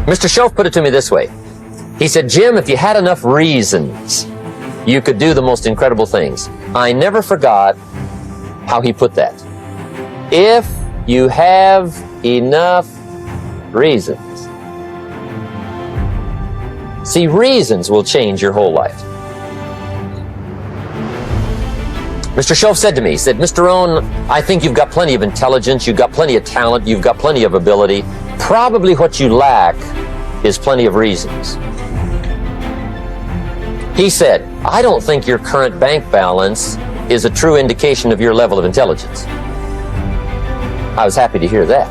Mr. Shoaff put it to me this way. He said, Jim, if you had enough reasons, you could do the most incredible things. I never forgot how he put that. If you have enough reasons. See, reasons will change your whole life. Mr. Shoaff said to me, he said, Mr. Rohn, I think you've got plenty of intelligence, you've got plenty of talent, you've got plenty of ability. Probably what you lack is plenty of reasons. He said, I don't think your current bank balance is a true indication of your level of intelligence. I was happy to hear that.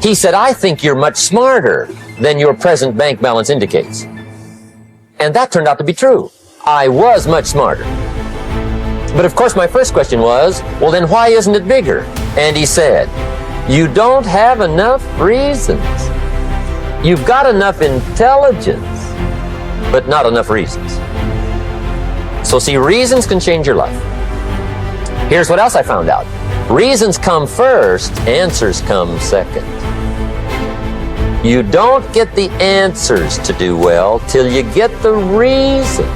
He said, I think you're much smarter than your present bank balance indicates. And that turned out to be true. I was much smarter. But of course my first question was, well then why isn't it bigger? And he said, you don't have enough reasons. You've got enough intelligence, but not enough reasons. So see, reasons can change your life. Here's what else I found out. Reasons come first, answers come second. You don't get the answers to do well till you get the reasons.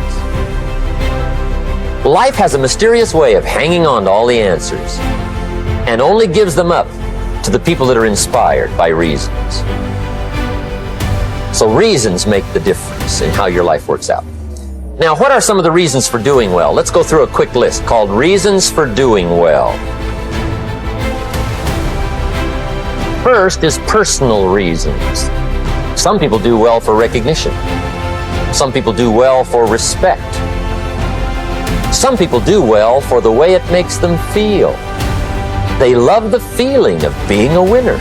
Life has a mysterious way of hanging on to all the answers and only gives them up to the people that are inspired by reasons. So reasons make the difference in how your life works out. Now, what are some of the reasons for doing well? Let's go through a quick list called Reasons for Doing Well. First is personal reasons. Some people do well for recognition. Some people do well for respect. Some people do well for the way it makes them feel. They love the feeling of being a winner.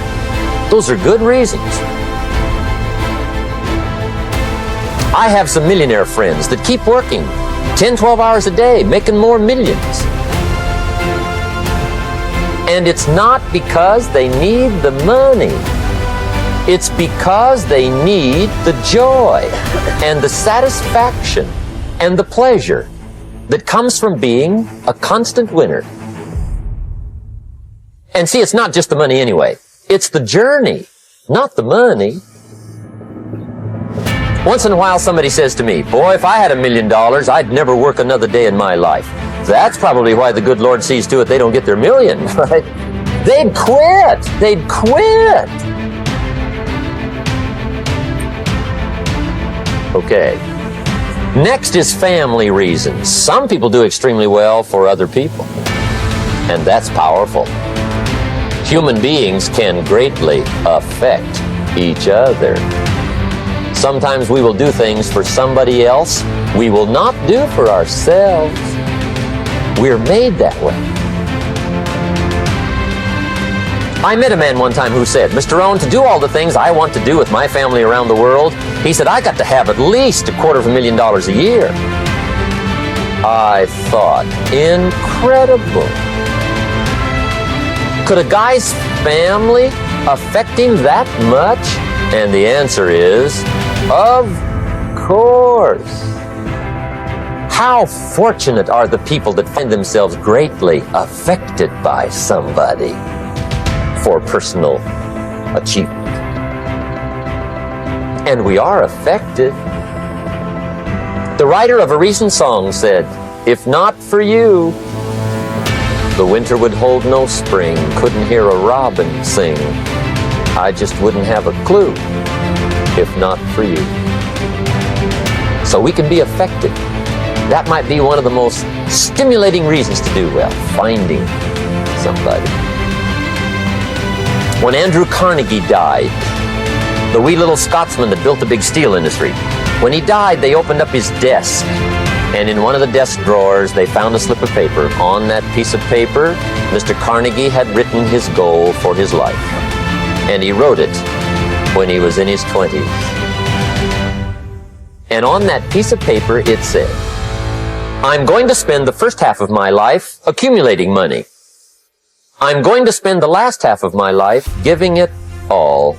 Those are good reasons. I have some millionaire friends that keep working 10, 12 hours a day, making more millions. And it's not because they need the money. It's because they need the joy and the satisfaction and the pleasure that comes from being a constant winner. And see, it's not just the money anyway. It's the journey, not the money. Once in a while somebody says to me, boy, if I had $1 million, I'd never work another day in my life. That's probably why the good Lord sees to it they don't get their million, right? They'd quit. They'd quit. Okay. Next is family reasons. Some people do extremely well for other people, and that's powerful. Human beings can greatly affect each other. Sometimes we will do things for somebody else we will not do for ourselves. We're made that way. I met a man one time who said, Mr. Rohn, to do all the things I want to do with my family around the world, he said, I got to have at least $250,000 a year. I thought, incredible. Could a guy's family affect him that much? And the answer is, of course. How fortunate are the people that find themselves greatly affected by somebody for personal achievement. And we are affected. The writer of a recent song said, if not for you, the winter would hold no spring, couldn't hear a robin sing. I just wouldn't have a clue if not for you. So we can be affected. That might be one of the most stimulating reasons to do well, finding somebody. When Andrew Carnegie died, the wee little Scotsman that built the big steel industry, when he died, they opened up his desk, and in one of the desk drawers, they found a slip of paper. On that piece of paper, Mr. Carnegie had written his goal for his life, and he wrote it when he was in his 20s. And on that piece of paper, it said, I'm going to spend the first half of my life accumulating money. I'm going to spend the last half of my life giving it all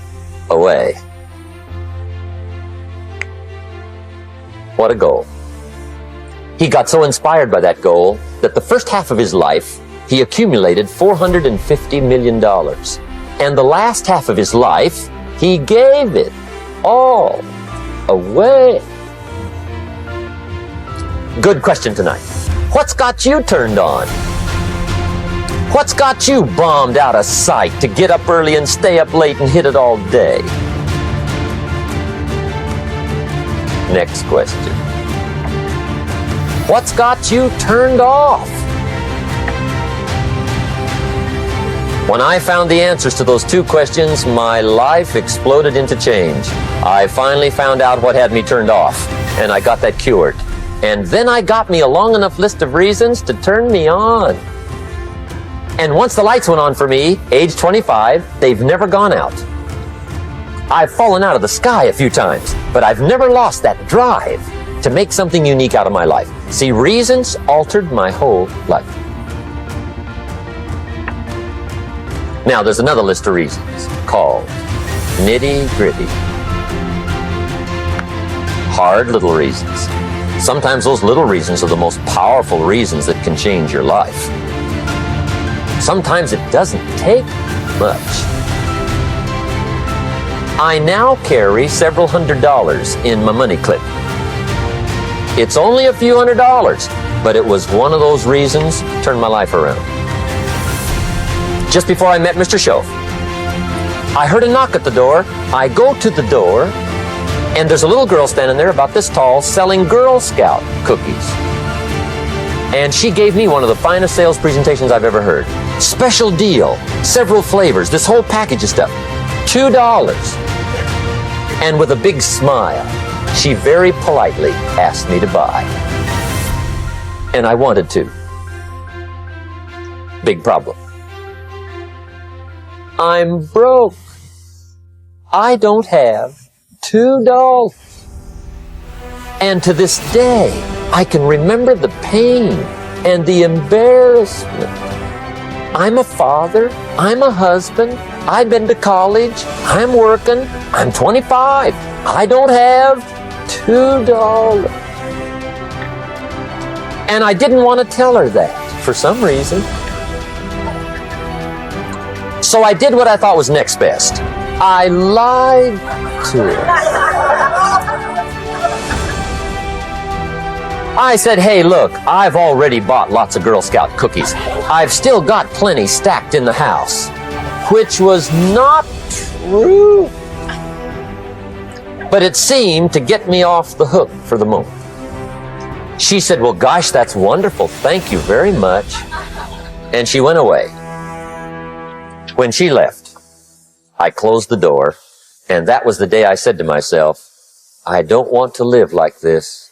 away. What a goal. He got so inspired by that goal that the first half of his life, he accumulated $450 million. And the last half of his life, He gave it all away. Good question tonight. What's got you turned on? What's got you bombed out of sight to get up early and stay up late and hit it all day? Next question. What's got you turned off? When I found the answers to those two questions, my life exploded into change. I finally found out what had me turned off, and I got that cured. And then I got me a long enough list of reasons to turn me on. And once the lights went on for me, age 25, they've never gone out. I've fallen out of the sky a few times, but I've never lost that drive to make something unique out of my life. See, reasons altered my whole life. Now, there's another list of reasons called nitty-gritty. Hard little reasons. Sometimes those little reasons are the most powerful reasons that can change your life. Sometimes it doesn't take much. I now carry several $100s in my money clip. It's only a few $100s, but it was one of those reasons that turned my life around. Just before I met Mr. Shoaff, I heard a knock at the door. I go to the door, and there's a little girl standing there about this tall selling Girl Scout cookies. And she gave me one of the finest sales presentations I've ever heard. Special deal, several flavors, this whole package of stuff, $2. And with a big smile, she very politely asked me to buy. And I wanted to. Big problem. I'm broke. I don't have $2. And to this day, I can remember the pain and the embarrassment. I'm a father. I'm a husband. I've been to college. I'm working. I'm 25. I don't have $2. And I didn't want to tell her that for some reason. So I did what I thought was next best. I lied to her. I said, hey, look, I've already bought lots of Girl Scout cookies. I've still got plenty stacked in the house, which was not true. But it seemed to get me off the hook for the moment. She said, well, gosh, that's wonderful. Thank you very much. And she went away. When she left, I closed the door, and that was the day I said to myself, I don't want to live like this